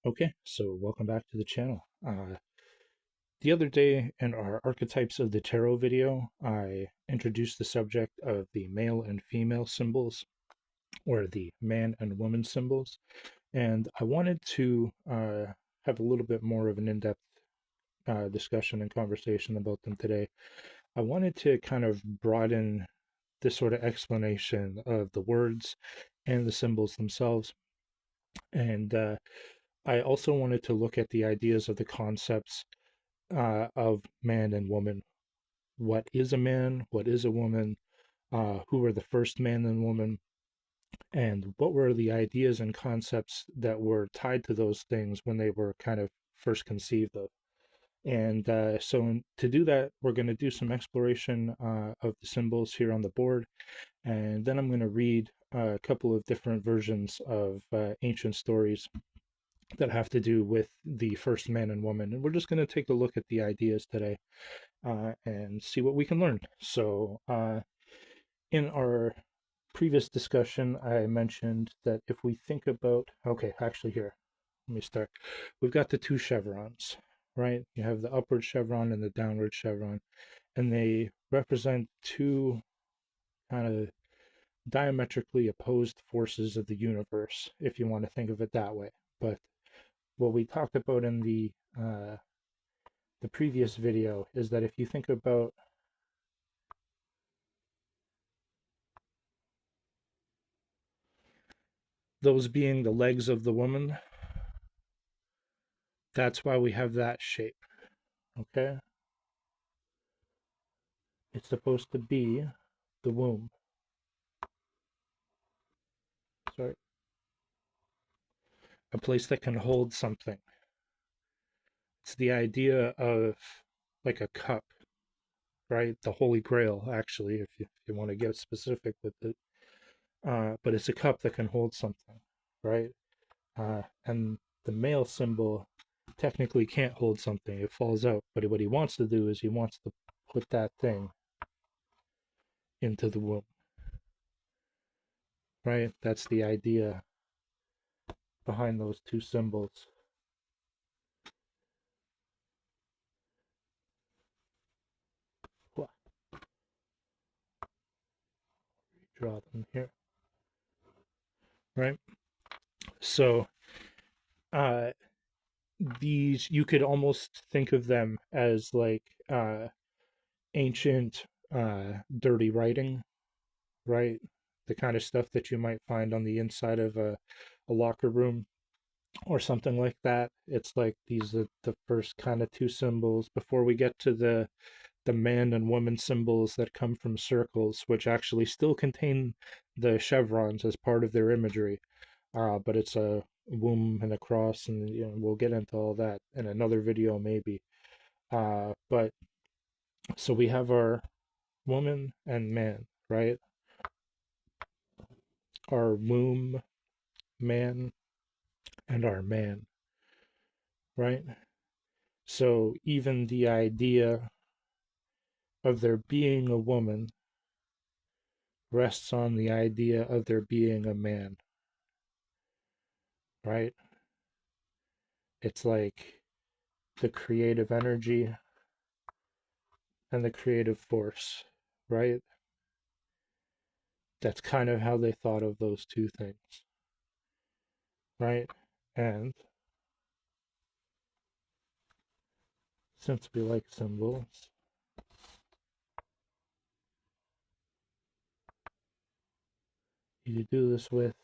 Okay, so welcome back to the channel. The other day in our Archetypes of the Tarot video, I introduced the subject of the male and female symbols, or the man and woman symbols, and I wanted to have a little bit more of an in-depth discussion and conversation about them today. I wanted to kind of broaden this sort of explanation of the words and the symbols themselves, and I also wanted to look at the ideas of the concepts of man and woman. What is a man? What is a woman? Who were the first man and woman? And what were the ideas and concepts that were tied to those things when they were kind of first conceived of? And to do that, we're going to do some exploration of the symbols here on the board. And then I'm going to read a couple of different versions of ancient stories that have to do with the first man and woman. And we're just going to take a look at the ideas today and see what we can learn. So, in our previous discussion, I mentioned that if we think about, okay, actually, here, let me start. We've got the two chevrons, right? You have the upward chevron and the downward chevron, and they represent two kind of diametrically opposed forces of the universe, if you want to think of it that way. But what we talked about in the previous video is that if you think about those being the legs of the woman, that's why we have that shape. Okay? It's supposed to be the womb. Sorry. A place that can hold something. It's the idea of like a cup, right? The Holy Grail, actually, if you want to get specific with it. But it's a cup that can hold something, right? And the male symbol technically can't hold something. It falls out. But what he wants to do is he wants to put that thing into the womb, right? That's the idea behind those two symbols. Draw them here, right? So uh, these, you could almost think of them as like ancient dirty writing, right? The kind of stuff that you might find on the inside of a locker room or something like that. It's like these are the first kind of two symbols before we get to the man and woman symbols that come from circles, which actually still contain the chevrons as part of their imagery. But it's a womb and a cross, and we'll get into all that in another video maybe. But so we have our woman and man, right? Our womb, man, and our man, right? So even the idea of there being a woman rests on the idea of there being a man, right? It's like the creative energy and the creative force, right? That's kind of how they thought of those two things, right? And since we like symbols, you do this with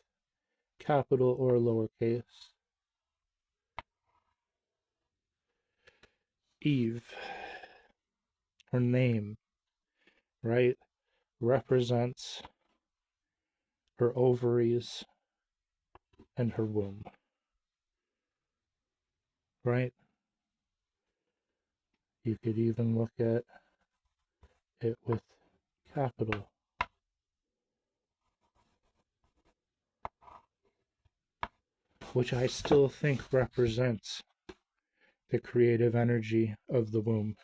capital or lowercase. Eve, her name, right, represents her ovaries and her womb, right? You could even look at it with capital, which I still think represents the creative energy of the womb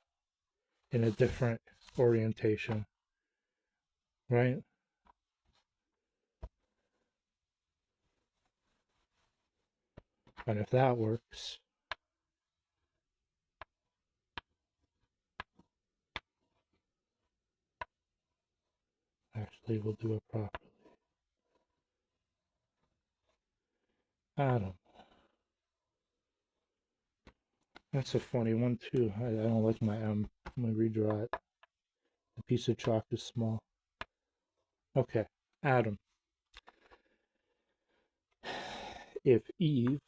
in a different orientation, right? And if that works, actually we'll do it properly. Atom. That's a funny one too. I don't like my M. I'm gonna redraw it. The piece of chalk is small. Okay, atom. If Eve,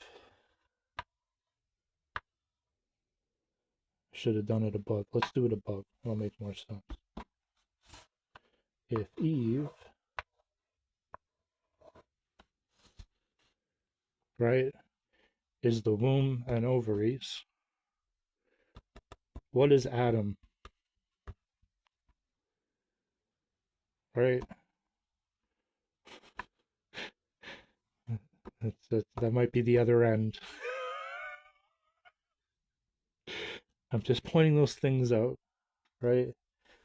should have done it above. Let's do it above. It'll make more sense. If Eve, right, is the womb and ovaries, what is Adam, right? That might be the other end. I'm just pointing those things out, right?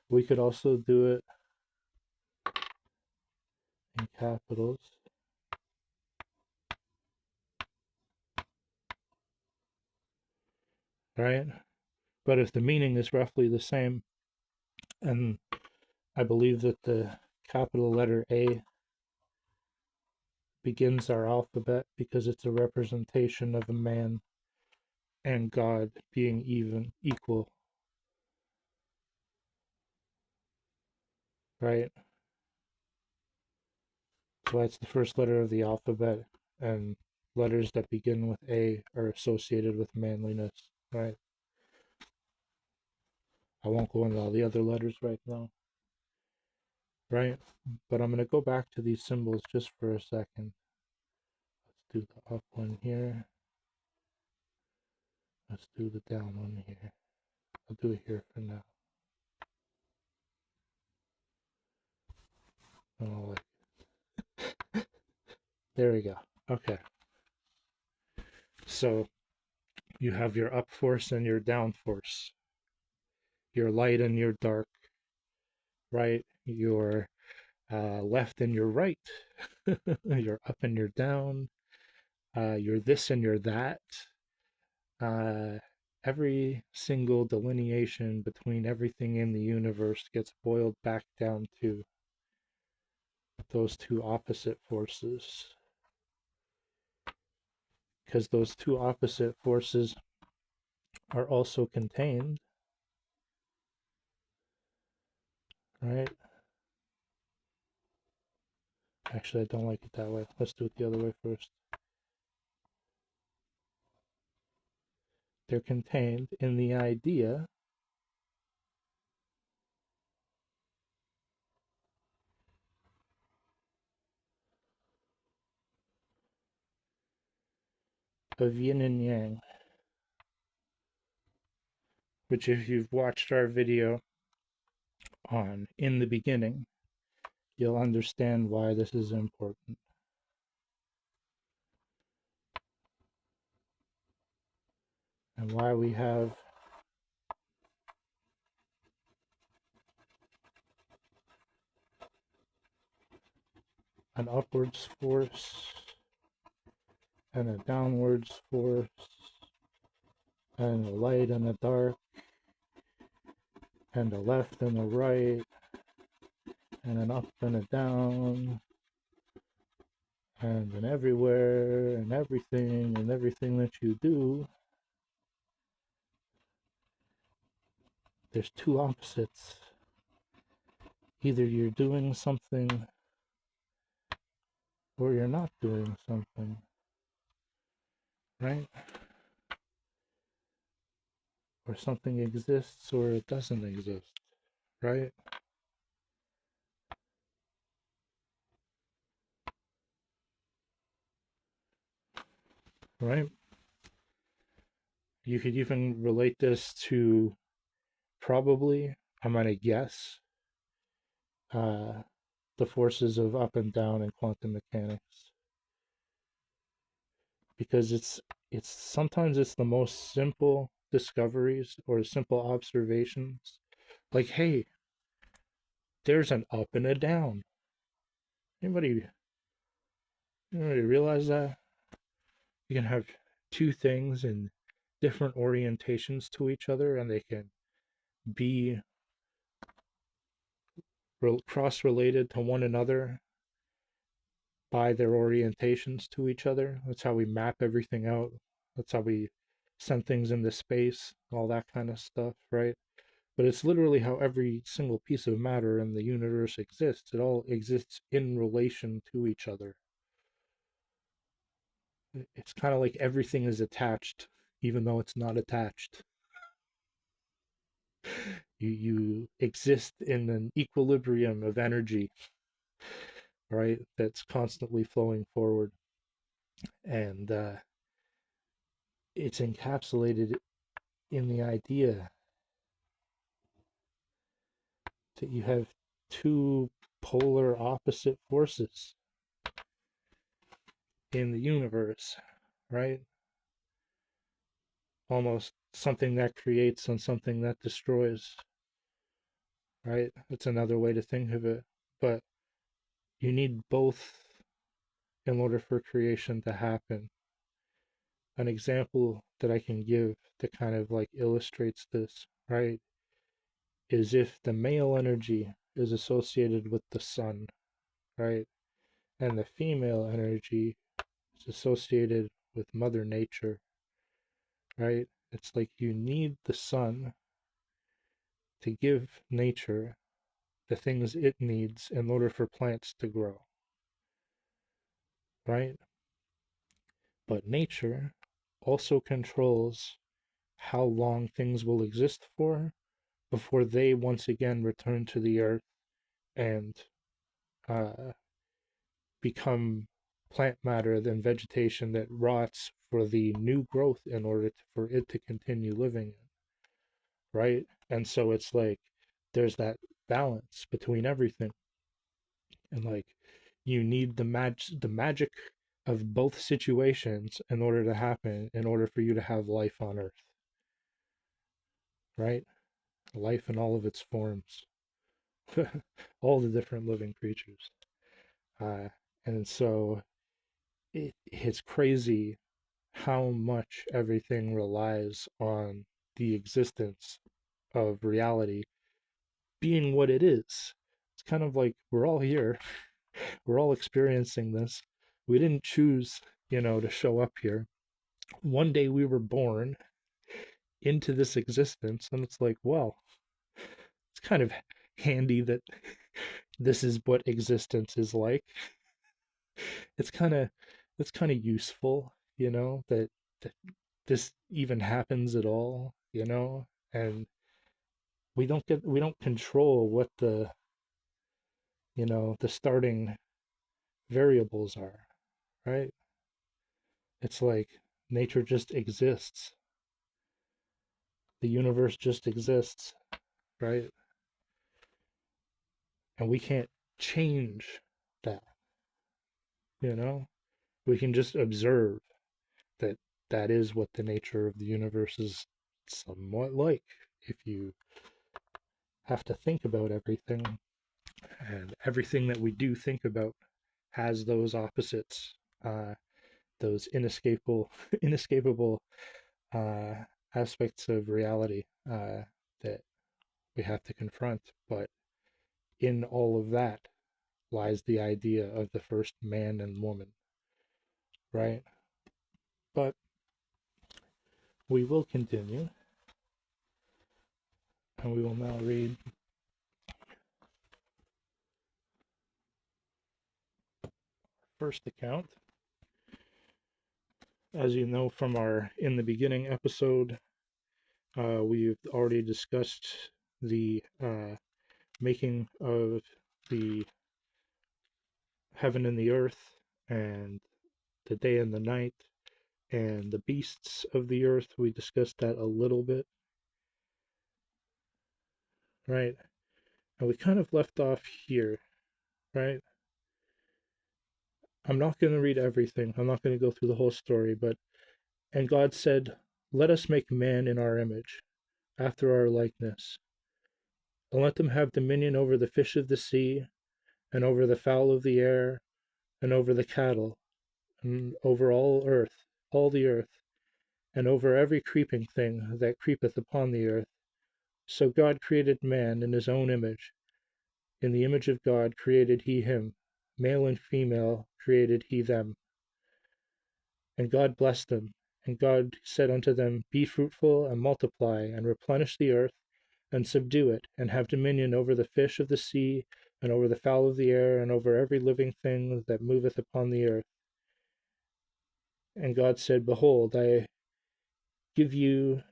We could also do it in capitals, right? But if the meaning is roughly the same, and I believe that the capital letter A begins our alphabet because it's a representation of a man and God being even equal, right? So that's the first letter of the alphabet, and letters that begin with A are associated with manliness, right? I won't go into all the other letters right now, right? But I'm going to go back to these symbols just for a second. Let's do the up one here. Let's do the down one here. I'll do it here for now. Oh, there we go. Okay. So you have your up force and your down force, your light and your dark, right? Your left and your right, your up and your down, your this and your that. Uh, every single delineation between everything in the universe gets boiled back down to those two opposite forces. Because those two opposite forces are also contained, right? Actually, I don't like it that way. Let's do it the other way first. They're contained in the idea of yin and yang, which if you've watched our video on in the beginning, you'll understand why this is important. And why we have an upwards force and a downwards force and a light and a dark and a left and a right and an up and a down and an everywhere and everything that you do. There's two opposites. Either you're doing something or you're not doing something, right? Or something exists or it doesn't exist, right? Right? You could even relate this to probably, I'm going to guess, uh, the forces of up and down in quantum mechanics. Because it's sometimes it's the most simple discoveries or simple observations. Like, hey, there's an up and a down. Anybody realize that? You can have two things in different orientations to each other, and they can be cross related to one another by their orientations to each other. That's how we map everything out. That's how we send things into space, all that kind of stuff, right? But it's literally how every single piece of matter in the universe exists. It all exists in relation to each other. It's kind of like everything is attached, even though it's not attached. You exist in an equilibrium of energy, right? That's constantly flowing forward, and it's encapsulated in the idea that you have two polar opposite forces in the universe, right? Almost something that creates and something that destroys, right? That's another way to think of it. But you need both in order for creation to happen. An example that I can give that kind of like illustrates this, right, is if the male energy is associated with the sun, right, and the female energy is associated with Mother Nature, right? It's like you need the sun to give nature the things it needs in order for plants to grow, right? But nature also controls how long things will exist for before they once again return to the earth and uh, become plant matter than vegetation that rots for the new growth in order for it to continue living, right? And so it's like there's that balance between everything, and like you need the magic of both situations in order to happen, in order for you to have life on earth, right? Life in all of its forms, all the different living creatures. uh, and so it's crazy how much everything relies on the existence of reality being what it is. It's kind of like we're all here, we're all experiencing this. We didn't choose, to show up here. One day we were born into this existence, and it's like, well, it's kind of handy that this is what existence is like. It's kind of useful, that this even happens at all, and we don't control what the starting variables are, right? It's like nature just exists. The universe just exists, right? And we can't change that, you know? We can just observe that that is what the nature of the universe is somewhat like, if you have to think about everything. And everything that we do think about has those opposites, those inescapable inescapable uh, aspects of reality that we have to confront. But in all of that lies the idea of the first man and woman, right? But we will continue, and we will now read first account. As you know from our In the Beginning episode, we've already discussed the making of the heaven and the earth, and the day and the night, and the beasts of the earth. We discussed that a little bit, right? And we kind of left off here, right? I'm not going to read everything. I'm not going to go through the whole story, but and God said, "Let us make man in our image, after our likeness, and let them have dominion over the fish of the sea, and over the fowl of the air, and over the cattle, and over all the earth, and over every creeping thing that creepeth upon the earth. So God created man in his own image. In the image of God created he him. Male and female created he them. And God blessed them. And God said unto them, Be fruitful, and multiply, and replenish the earth, and subdue it, and have dominion over the fish of the sea, and over the fowl of the air, and over every living thing that moveth upon the earth. And God said, Behold, I give you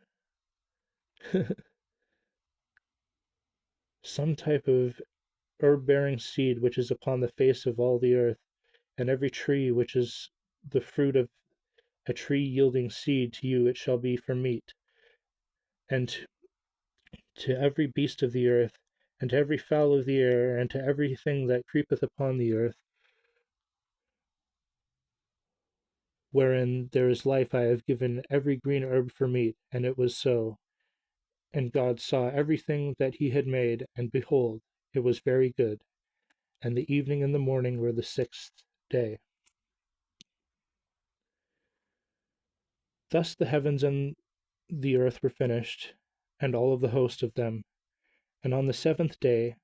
some type of herb-bearing seed which is upon the face of all the earth, and every tree which is the fruit of a tree yielding seed, to you it shall be for meat. And to every beast of the earth, and to every fowl of the air, and to every thing that creepeth upon the earth, wherein there is life, I have given every green herb for meat. And it was so. And God saw everything that he had made, and behold, it was very good. And the evening and the morning were the sixth day. Thus the heavens and the earth were finished, and all of the host of them. And on the seventh day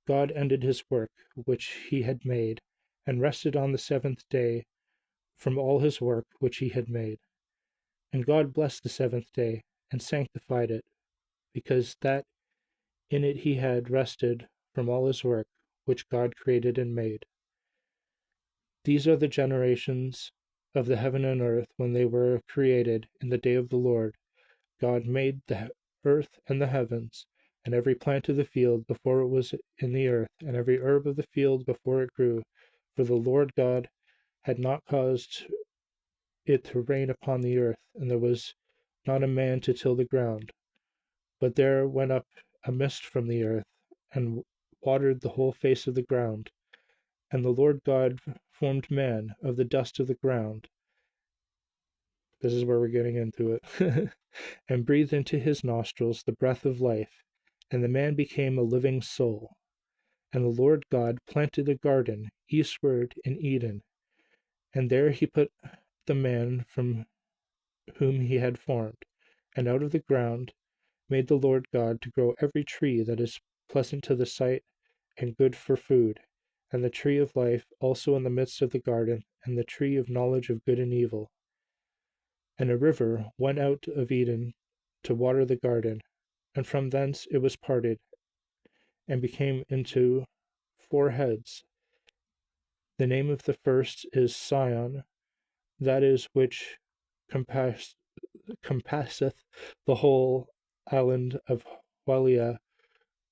God ended his work which he had made, and rested on the seventh day from all his work which he had made. And God blessed the seventh day, and sanctified it, because that in it he had rested from all his work which God created and made. These are the generations of the heaven and earth when they were created in the day of the Lord. God made the earth and the heavens, and every plant of the field before it was in the earth, and every herb of the field before it grew. For the Lord God had not caused it to rain upon the earth, and there was not a man to till the ground. But there went up a mist from the earth, and watered the whole face of the ground. And the Lord God formed man of the dust of the ground. This is where we're getting into it. And breathed into his nostrils the breath of life, and the man became a living soul. And the Lord God planted a garden eastward in Eden, and there he put the man from whom he had formed. And out of the ground made the Lord God to grow every tree that is pleasant to the sight and good for food, and the tree of life also in the midst of the garden, and the tree of knowledge of good and evil. And a river went out of Eden to water the garden, and from thence it was parted, and became into four heads. The name of the first is Sion, that is which compasseth the whole island of Halia,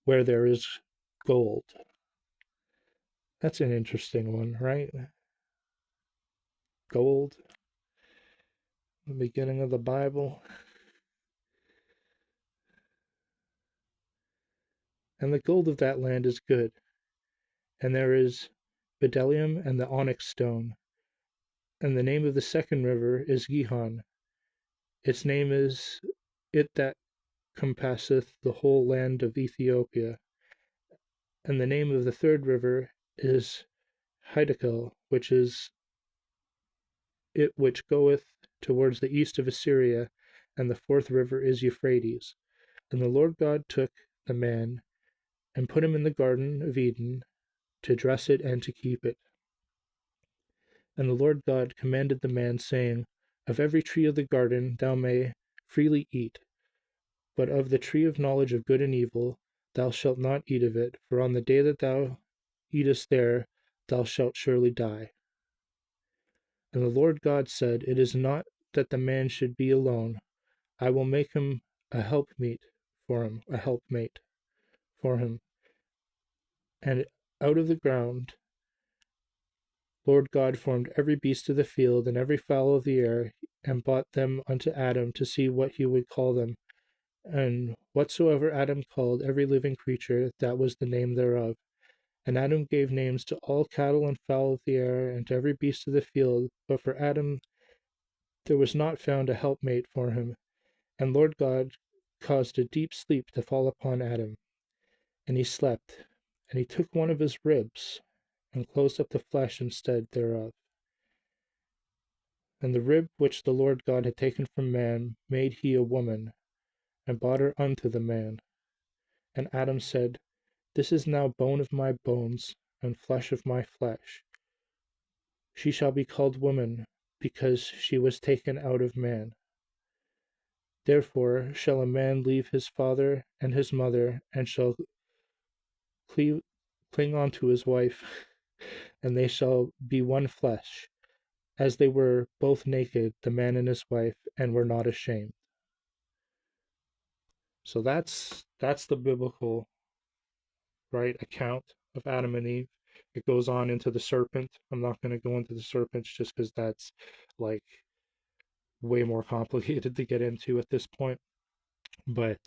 where there is gold. That's an interesting one, right? Gold, the beginning of the Bible. And the gold of that land is good. And there is bdellium and the onyx stone. And the name of the second river is Gihon. Its name is it that compasseth the whole land of Ethiopia. And the name of the third river is Hiddekel, which is it which goeth towards the east of Assyria. And the fourth river is Euphrates. And the Lord God took the man and put him in the garden of Eden to dress it and to keep it. And the Lord God commanded the man, saying, Of every tree of the garden thou may freely eat, but of the tree of knowledge of good and evil thou shalt not eat of it, for on the day that thou eatest there thou shalt surely die. And the Lord God said, It is not that the man should be alone. I will make him a helpmate for him. And out of the ground Lord God formed every beast of the field and every fowl of the air, and brought them unto Adam to see what he would call them. And whatsoever Adam called every living creature, that was the name thereof. And Adam gave names to all cattle and fowl of the air, and to every beast of the field. But for Adam there was not found a helpmate for him. And Lord God caused a deep sleep to fall upon Adam, and he slept. And he took one of his ribs, and closed up the flesh instead thereof. And the rib which the Lord God had taken from man made he a woman, and brought her unto the man. And Adam said, This is now bone of my bones, and flesh of my flesh. She shall be called woman, because she was taken out of man. Therefore shall a man leave his father and his mother, and shall cling on to his wife, and they shall be one flesh. As they were both naked, the man and his wife, and were not ashamed. So that's the biblical, right, account of Adam and Eve. It goes on into the serpent. I'm not going to go into the serpents just because that's like way more complicated to get into at this point. But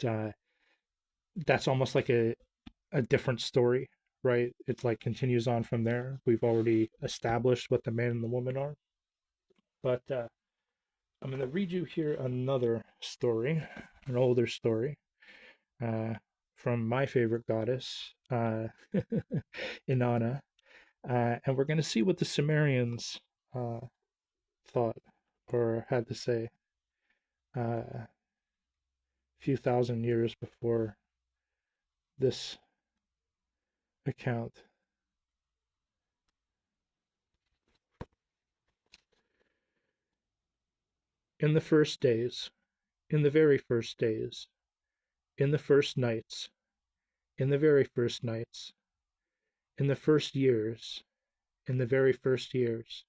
that's almost like a different story, right? It's like continues on from there. We've already established what the man and the woman are. But I'm going to read you here another story, an older story uh, from my favorite goddess, Inanna. And we're going to see what the Sumerians thought or had to say a few thousand years before this account. In the first days, in the very first days, in the first nights, in the very first nights, in the first years, in the very first years,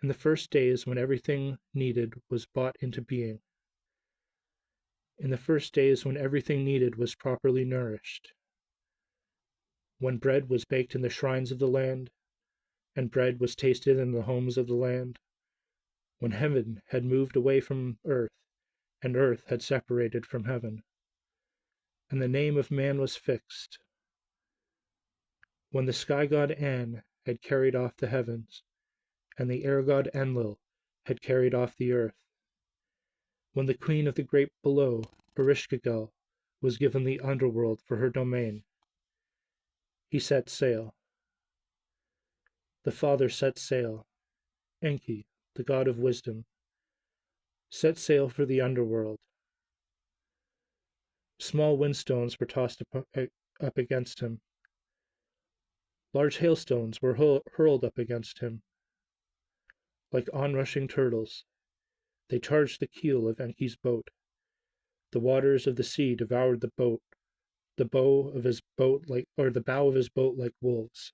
in the first days when everything needed was brought into being, in the first days when everything needed was properly nourished, when bread was baked in the shrines of the land, and bread was tasted in the homes of the land, when heaven had moved away from earth, and earth had separated from heaven, and the name of man was fixed, when the sky god An had carried off the heavens, and the air god Enlil had carried off the earth, when the queen of the great below, Erishkigal, was given the underworld for her domain, he set sail. The Father set sail. Enki, the god of wisdom, set sail for the underworld. Small windstones were tossed up against him. Large hailstones were hurled up against him. Like onrushing turtles, they charged the keel of Enki's boat. The waters of the sea devoured the boat, the bow of his boat the bow of his boat like wolves.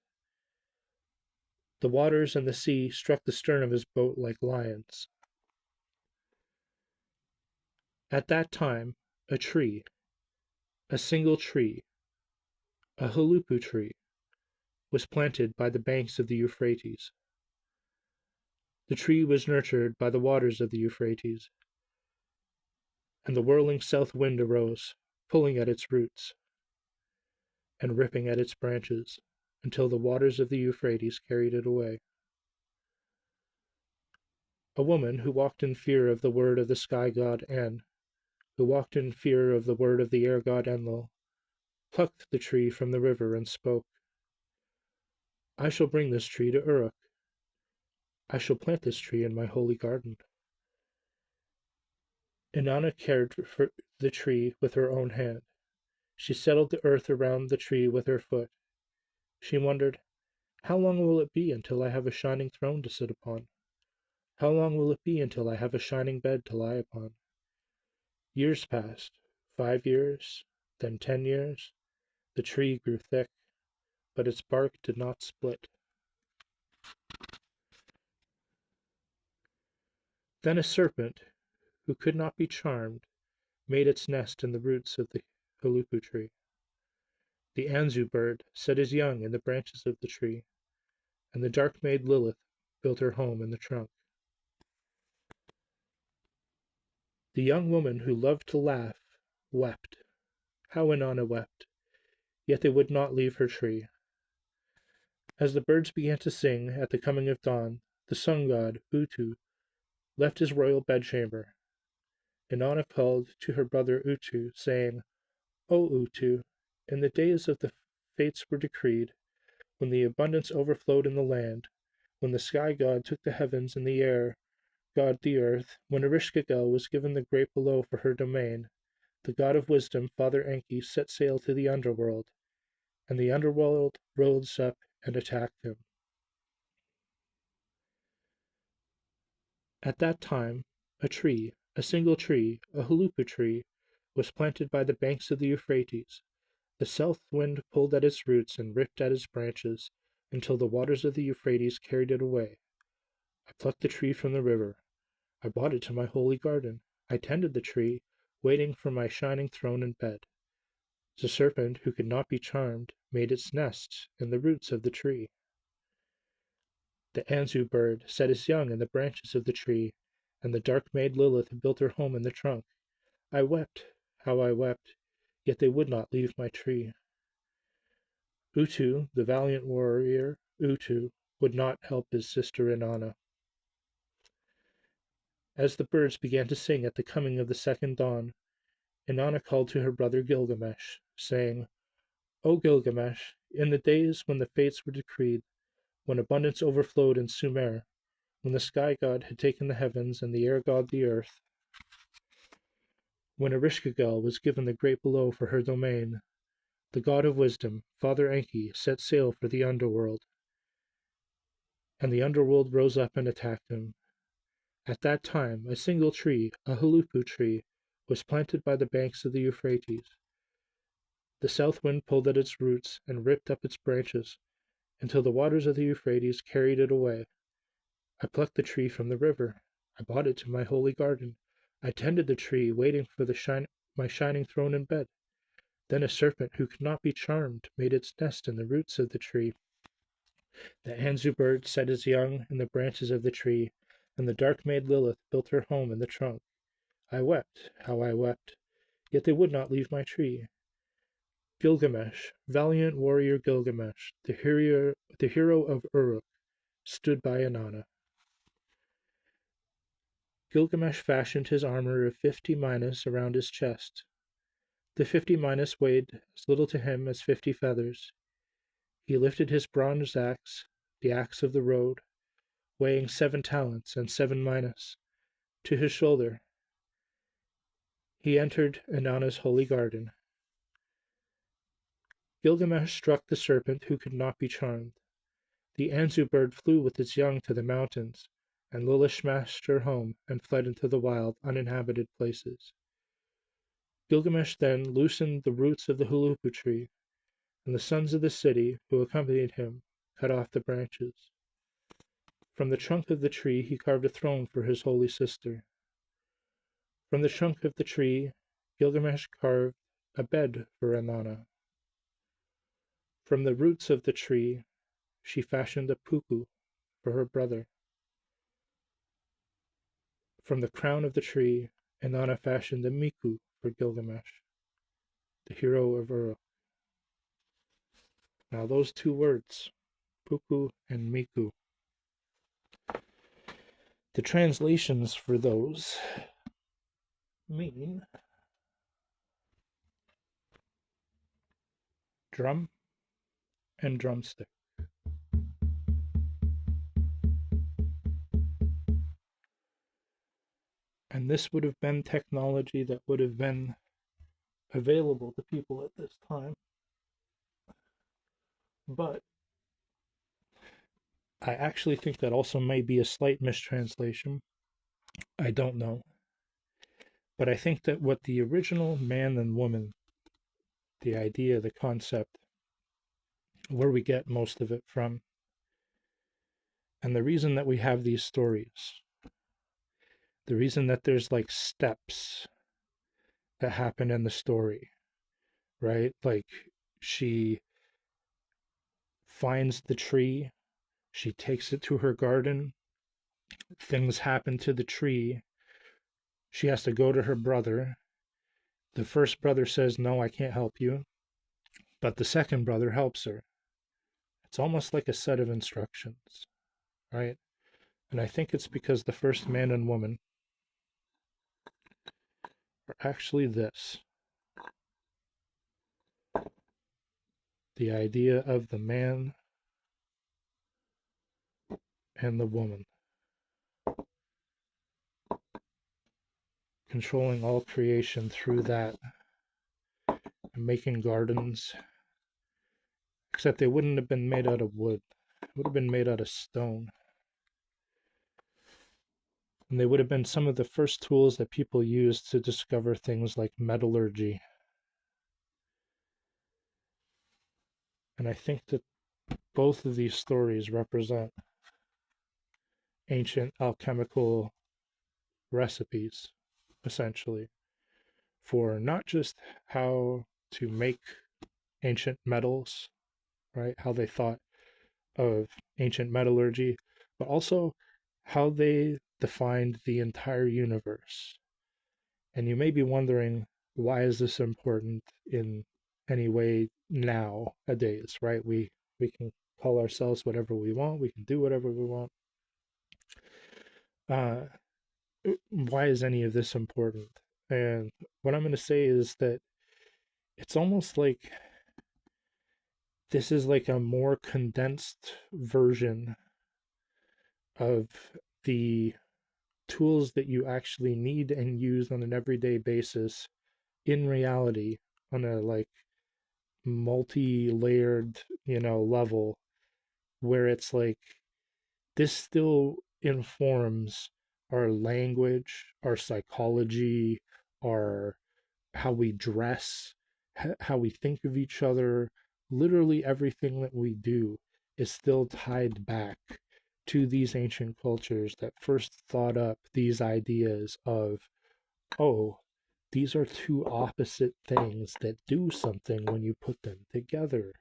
The waters and the sea struck the stern of his boat like lions. At that time, a tree, a single tree, a hulupu tree, was planted by the banks of the Euphrates. The tree was nurtured by the waters of the Euphrates, and the whirling south wind arose, pulling at its roots, and ripping at its branches, until the waters of the Euphrates carried it away. A woman who walked in fear of the word of the sky god An, who walked in fear of the word of the air god Enlil, plucked the tree from the river and spoke, I shall bring this tree to Uruk. I shall plant this tree in my holy garden. Inanna cared for the tree with her own hand. She settled the earth around the tree with her foot. She wondered, how long will it be until I have a shining throne to sit upon? How long will it be until I have a shining bed to lie upon? Years passed, 5 years, then 10 years. The tree grew thick, but its bark did not split. Then a serpent, who could not be charmed, made its nest in the roots of the hulupu tree. The Anzu bird set his young in the branches of the tree, and the dark-maid Lilith built her home in the trunk. The young woman who loved to laugh wept. How Inanna wept! Yet they would not leave her tree. As the birds began to sing at the coming of dawn, the sun god, Utu, left his royal bedchamber. Inanna called to her brother Utu, saying, O Utu, in the days of the fates were decreed, when the abundance overflowed in the land, when the sky god took the heavens and the air, God the earth, when Ereshkigal was given the great below for her domain, the god of wisdom, Father Enki, set sail to the underworld, and the underworld rose up and attacked him. At that time, a single tree, a hulupa tree, was planted by the banks of the Euphrates. The south wind pulled at its roots and ripped at its branches until the waters of the Euphrates carried it away. I plucked the tree from the river. I brought it to my holy garden. I tended the tree, waiting for my shining throne and bed. The serpent, who could not be charmed, made its nest in the roots of the tree. The Anzu bird set its young in the branches of the tree, and the dark-maid Lilith built her home in the trunk. I wept, how I wept, yet they would not leave my tree. Utu, the valiant warrior, Utu, would not help his sister Inanna. As the birds began to sing at the coming of the second dawn, Inanna called to her brother Gilgamesh, saying, O Gilgamesh, in the days when the fates were decreed, when abundance overflowed in Sumer, when the sky god had taken the heavens and the air god the earth, when Ereshkigal was given the great below for her domain, the god of wisdom, Father Enki, set sail for the underworld, and the underworld rose up and attacked him. At that time, a single tree, a hulupu tree, was planted by the banks of the Euphrates. The south wind pulled at its roots and ripped up its branches until the waters of the Euphrates carried it away. I plucked the tree from the river. I brought it to my holy garden. I tended the tree, waiting for my shining throne and bed. Then a serpent who could not be charmed made its nest in the roots of the tree. The Anzu bird set its young in the branches of the tree, and the dark-maid Lilith built her home in the trunk. I wept, how I wept, yet they would not leave my tree. Gilgamesh, valiant warrior Gilgamesh, the hero of Uruk, stood by Inanna. Gilgamesh fashioned his armor of 50 minas around his chest. The 50 minas weighed as little to him as 50 feathers. He lifted his bronze axe, the axe of the road, weighing 7 talents and 7 minas, to his shoulder. He entered Inanna's holy garden. Gilgamesh struck the serpent who could not be charmed. The Anzu bird flew with its young to the mountains, and Lilith smashed her home and fled into the wild, uninhabited places. Gilgamesh then loosened the roots of the hulupu tree, and the sons of the city, who accompanied him, cut off the branches. From the trunk of the tree he carved a throne for his holy sister. From the trunk of the tree Gilgamesh carved a bed for Inanna. From the roots of the tree she fashioned a puku for her brother. From the crown of the tree Inanna fashioned a miku for Gilgamesh, the hero of Uruk. Now those two words, puku and miku, the translations for those mean drum and drumstick. And this would have been technology that would have been available to people at this time. But I actually think that also may be a slight mistranslation. I don't know. But I think that what the original man and woman, the idea, the concept, where we get most of it from, and the reason that we have these stories, the reason that there's like steps that happen in the story, right? Like she finds the tree, she takes it to her garden, things happen to the tree, she has to go to her brother. The first brother says, no, I can't help you. But the second brother helps her. It's almost like a set of instructions, right? And I think it's because the first man and woman are actually this. The idea of the man and the woman. controlling all creation through that, and making gardens, except they wouldn't have been made out of wood. It would have been made out of stone. And they would have been some of the first tools that people used to discover things like metallurgy. And I think that both of these stories represent ancient alchemical recipes, essentially, for not just how to make ancient metals, right? How they thought of ancient metallurgy, but also how they defined the entire universe. And you may be wondering, why is this important in any way nowadays, right? We can call ourselves whatever we want, we can do whatever we want. Uh, why is any of this important? And what I'm going to say is that it's almost like this is like a more condensed version of the tools that you actually need and use on an everyday basis in reality on a like multi-layered, level, where it's like this still informs our language, our psychology, our how we dress, how we think of each other. Literally everything that we do is still tied back to these ancient cultures that first thought up these ideas of, oh, these are two opposite things that do something when you put them together,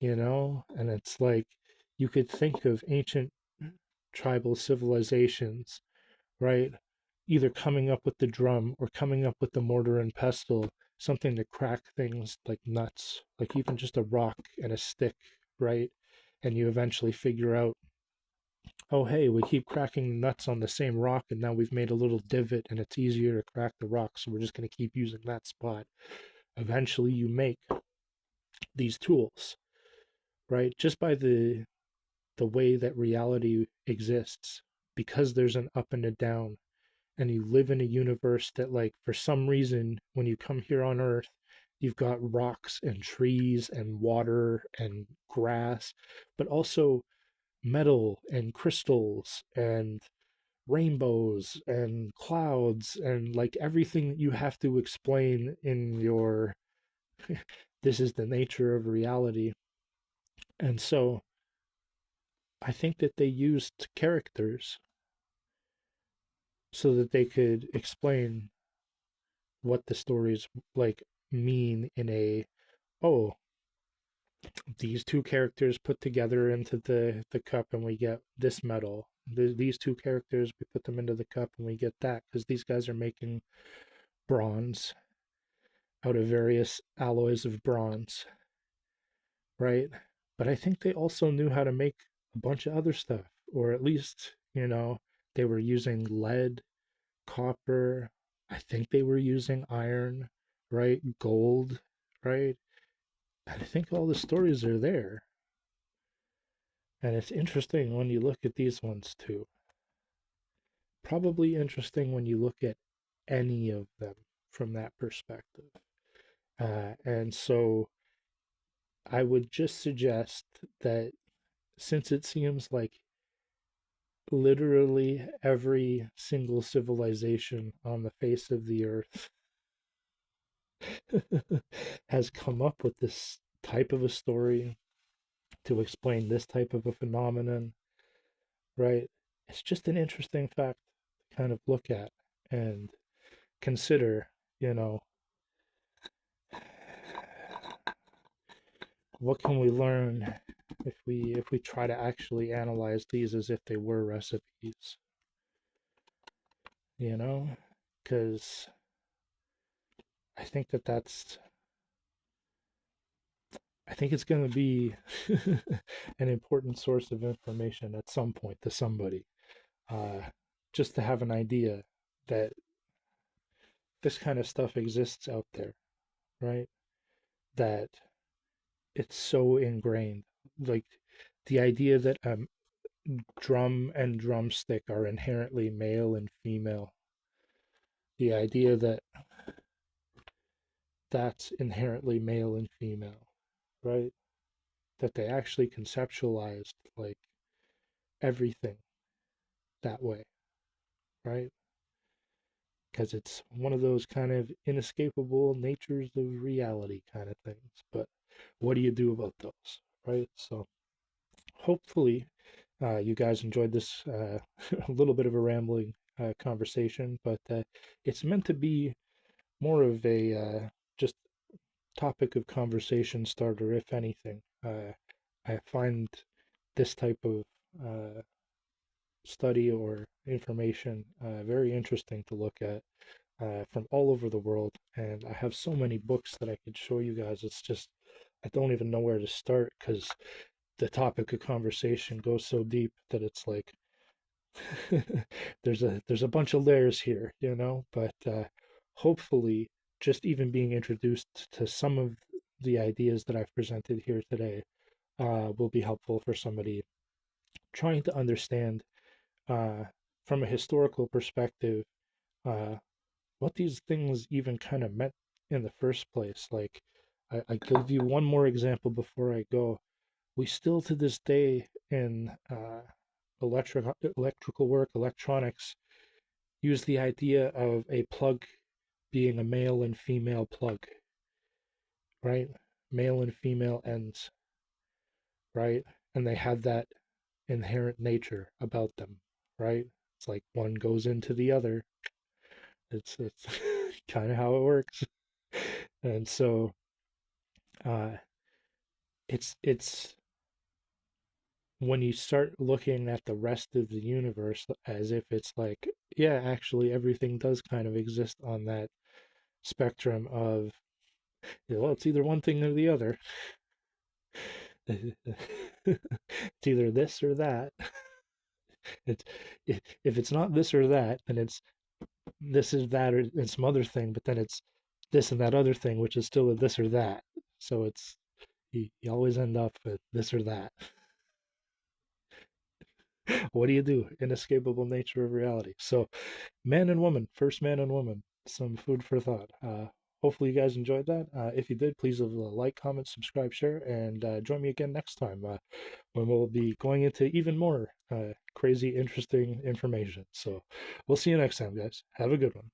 And it's like you could think of ancient tribal civilizations, right? Either coming up with the drum or coming up with the mortar and pestle, something to crack things like nuts, like even just a rock and a stick, right? And you eventually figure out, oh, hey, we keep cracking nuts on the same rock, and now we've made a little divot and it's easier to crack the rock, so we're just going to keep using that spot. Eventually, you make these tools, right? Just by the way that reality exists, because there's an up and a down, and you live in a universe that, like, for some reason, when you come here on Earth, you've got rocks and trees and water and grass, but also metal and crystals and rainbows and clouds and like everything that you have to explain in your this is the nature of reality. And so I think that they used characters so that they could explain what the stories like mean in a, oh, these two characters put together into the cup and we get this metal. These two characters, we put them into the cup and we get that, because these guys are making bronze out of various alloys of bronze, right? But I think they also knew how to make a bunch of other stuff, or at least, they were using lead, copper. I think they were using iron, right? Gold, right? And I think all the stories are there. And it's interesting when you look at these ones too. Probably interesting when you look at any of them from that perspective. And so I would just suggest that, since it seems like literally every single civilization on the face of the earth has come up with this type of a story to explain this type of a phenomenon, right? It's just an interesting fact to kind of look at and consider, you know, what can we learn if we try to actually analyze these as if they were recipes, you know? Because I think I think it's going to be an important source of information at some point to somebody, uh, just to have an idea that this kind of stuff exists out there, right? That it's so ingrained. Like the idea that drum and drumstick are inherently male and female, the idea that that's inherently male and female, right? That they actually conceptualized like everything that way, right? Because it's one of those kind of inescapable natures of reality kind of things. But what do you do about those, right? So hopefully you guys enjoyed this a little bit of a rambling conversation, but it's meant to be more of a just topic of conversation starter, if anything. I find this type of uh, study or information very interesting to look at from all over the world. And I have so many books that I could show you guys. It's just, I don't even know where to start because the topic of conversation goes so deep that it's like, there's a bunch of layers here, you know, but hopefully just even being introduced to some of the ideas that I've presented here today will be helpful for somebody trying to understand uh, from a historical perspective uh, what these things even kind of meant in the first place. Like, I give you one more example before I go. We still to this day in electrical work, electronics, use the idea of a plug being a male and female plug, right? Male and female ends, right? And they have that inherent nature about them, right? It's like one goes into the other. It's kind of how it works. And so uh, it's when you start looking at the rest of the universe as if it's like, yeah, actually everything does kind of exist on that spectrum of, well, it's either one thing or the other. It's either this or that. It's if it's not this or that, then it's this is that or it's some other thing, but then it's this and that other thing, which is still a this or that. So it's you always end up with this or that. What do you do? Inescapable nature of reality. So man and woman, first man and woman, some food for thought. Hopefully you guys enjoyed that. If you did, please leave a like, comment, subscribe, share, and join me again next time when we'll be going into even more crazy, interesting information. So we'll see you next time, guys. Have a good one.